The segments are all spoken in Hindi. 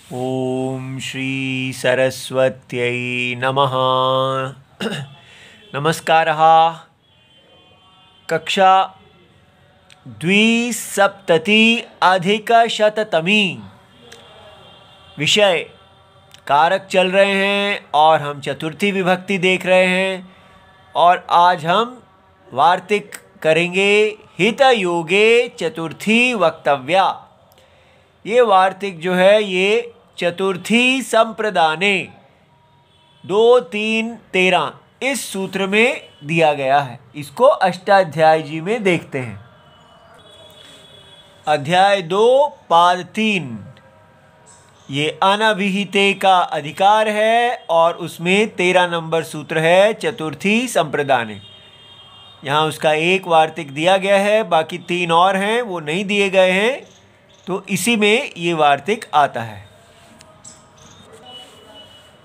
ओम श्री सरस्वत्यै नमः। नमस्कारः। कक्षा द्विसप्तति अधिकशततमी विषय कारक चल रहे हैं और हम चतुर्थी विभक्ति देख रहे हैं। और आज हम वार्तिक करेंगे हितयोगे चतुर्थी वक्तव्या। ये वार्तिक जो है ये चतुर्थी संप्रदाने 2, 3, 13 इस सूत्र में दिया गया है। इसको अष्टाध्यायी जी में देखते हैं। अध्याय 2 पाद 3 ये अनभिहिते का अधिकार है और उसमें 13 नंबर सूत्र है चतुर्थी संप्रदाने। यहाँ उसका एक वार्तिक दिया गया है, बाकी 3 और हैं वो नहीं दिए गए हैं, तो इसी में ये वार्तिक आता है।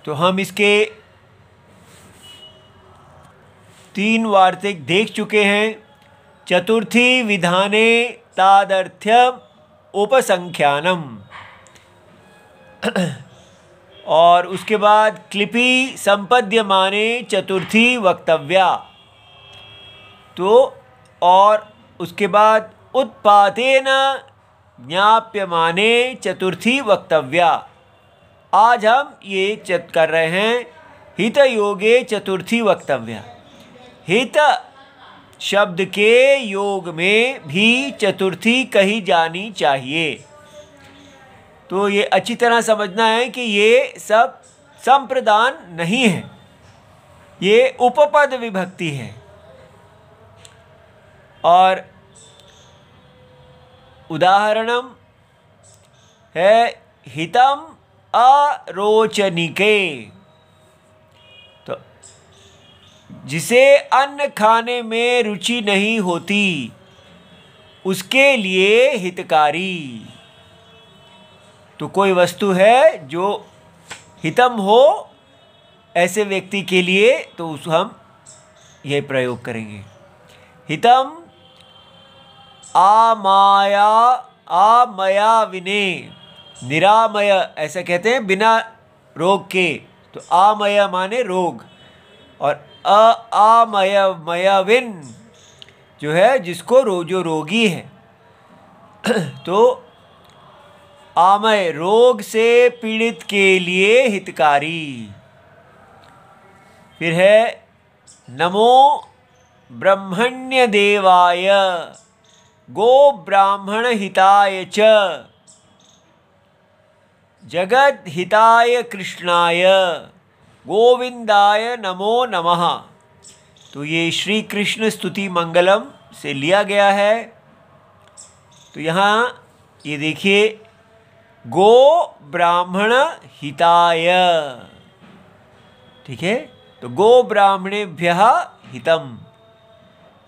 तो हम इसके 3 वार्तिक देख चुके हैं। चतुर्थी विधाने तादर्थ्यम उपसंख्यानम, और उसके बाद क्लिपि संपद्यमाने चतुर्थी वक्तव्या, तो और उसके बाद उत्पातेन ज्ञाप्यमाने चतुर्थी वक्तव्या। आज हम ये कर रहे हैं हितयोगे चतुर्थी वक्तव्या। हित शब्द के योग में भी चतुर्थी कही जानी चाहिए। तो ये अच्छी तरह समझना है कि ये सब संप्रदान नहीं है, ये उपपद विभक्ति है। और उदाहरणम है हितम अरोचनिके, तो जिसे अन्न खाने में रुचि नहीं होती उसके लिए हितकारी। तो कोई वस्तु है जो हितम हो ऐसे व्यक्ति के लिए, तो उस हम ये प्रयोग करेंगे। हितम आमया विने, निरामय ऐसा कहते हैं बिना रोग के, तो आमय माने रोग, और आमयविन जो है जिसको जो रोगी है। तो आमय रोग से पीड़ित के लिए हितकारी। फिर है नमो ब्रह्मण्य देवाय गो ब्राह्मण हिताय च जगत हिताय कृष्णाय गोविंदाय नमो नमः। तो ये श्री कृष्ण स्तुति मंगलम से लिया गया है। तो यहाँ ये देखिए, गो ब्राह्मण हिताय, ठीक है, तो गो ब्राह्मणेभ्यः हितम,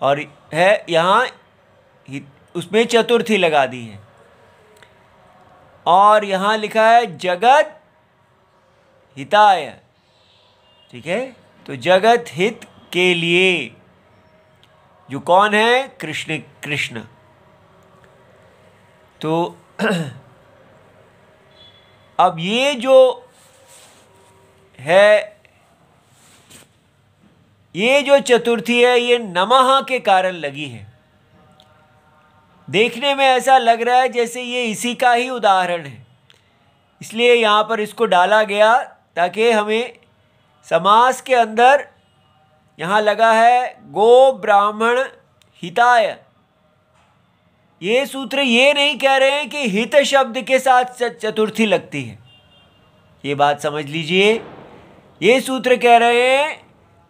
और है यहाँ उसमें चतुर्थी लगा दी है। और यहाँ लिखा है जगत हिताय, ठीक है, तो जगत हित के लिए, जो कौन है? कृष्ण। तो अब ये जो है, ये जो चतुर्थी है ये नमः के कारण लगी है। देखने में ऐसा लग रहा है जैसे ये इसी का ही उदाहरण है, इसलिए यहाँ पर इसको डाला गया ताकि हमें समास के अंदर यहाँ लगा है गो ब्राह्मण हिताय। ये सूत्र ये नहीं कह रहे हैं कि हित शब्द के साथ चतुर्थी लगती है, ये बात समझ लीजिए। ये सूत्र कह रहे हैं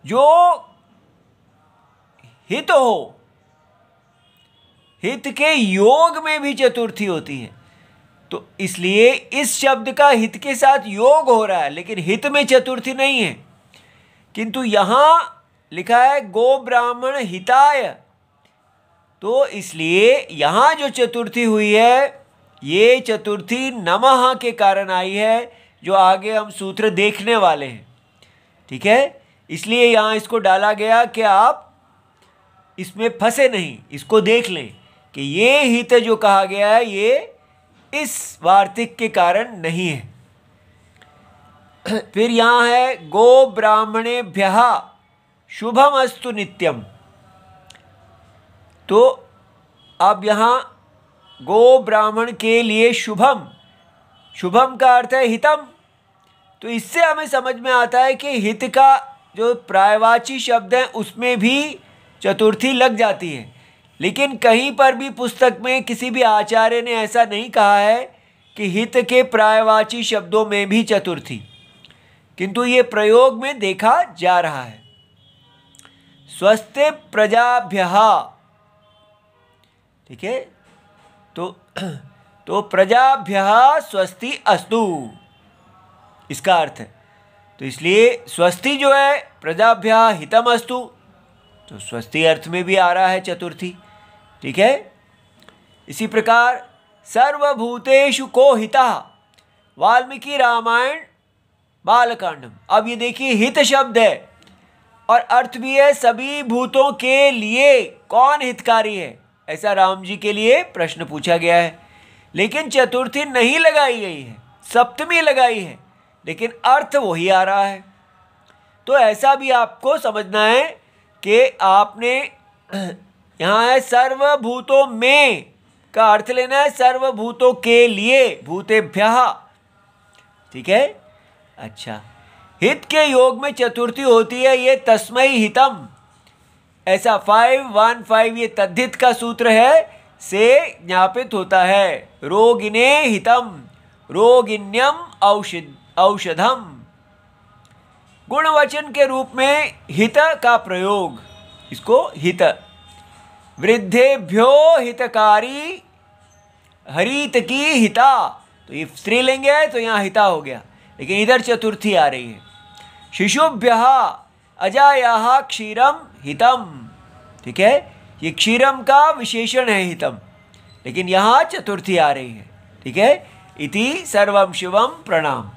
जो हित हो, हित के योग में भी चतुर्थी होती है। तो इसलिए इस शब्द का हित के साथ योग हो रहा है, लेकिन हित में चतुर्थी नहीं है। किंतु यहाँ लिखा है गो ब्राह्मण हिताय, तो इसलिए यहाँ जो चतुर्थी हुई है ये चतुर्थी नमः के कारण आई है, जो आगे हम सूत्र देखने वाले हैं, ठीक है। इसलिए यहाँ इसको डाला गया कि आप इसमें फंसे नहीं, इसको देख लें कि ये हित जो कहा गया है ये इस वार्तिक के कारण नहीं है। फिर यहाँ है गो ब्राह्मणेभ्यः शुभमस्तु नित्यम। तो अब यहाँ गो ब्राह्मण के लिए शुभम, शुभम का अर्थ है हितम। तो इससे हमें समझ में आता है कि हित का जो पर्यायवाची शब्द है उसमें भी चतुर्थी लग जाती है। लेकिन कहीं पर भी पुस्तक में किसी भी आचार्य ने ऐसा नहीं कहा है कि हित के पर्यायवाची शब्दों में भी चतुर्थी, किंतु ये प्रयोग में देखा जा रहा है। स्वस्ति प्रजाभ्यः, ठीक है, तो प्रजाभ्यः स्वस्ति अस्तु, इसका अर्थ है। तो इसलिए स्वस्ति जो है प्रजाभ्यः हितम अस्तु, तो स्वस्ति अर्थ में भी आ रहा है चतुर्थी, ठीक है। इसी प्रकार सर्वभूतेषु को हितः, वाल्मीकि रामायण बालकांडम। अब ये देखिए हित शब्द है और अर्थ भी है सभी भूतों के लिए कौन हितकारी है, ऐसा राम जी के लिए प्रश्न पूछा गया है। लेकिन चतुर्थी नहीं लगाई गई है, सप्तमी लगाई है, लेकिन अर्थ वही आ रहा है। तो ऐसा भी आपको समझना है कि आपने यहाँ है सर्वभूतों में का अर्थ लेना है सर्वभूतों के लिए, भूतेभ्यः, ठीक है। अच्छा, हित के योग में चतुर्थी होती है, ये तस्मै हितम, ऐसा 5:1:5 ये तद्धित का सूत्र है से ज्ञापित होता है। रोगिने हितम, रोगिण्यम औषधम। गुणवचन के रूप में हित का प्रयोग, इसको हित। वृद्धेभ्यो हितकारी, हरित की हिता, तो ये स्त्रीलिंग है तो यहाँ हिता हो गया, लेकिन इधर चतुर्थी आ रही है। शिशुभ्यः अजायाः क्षीरम हितम, ठीक है, ये क्षीरम का विशेषण है हितम, लेकिन यहाँ चतुर्थी आ रही है, ठीक है। इति सर्वम शिवम प्रणाम।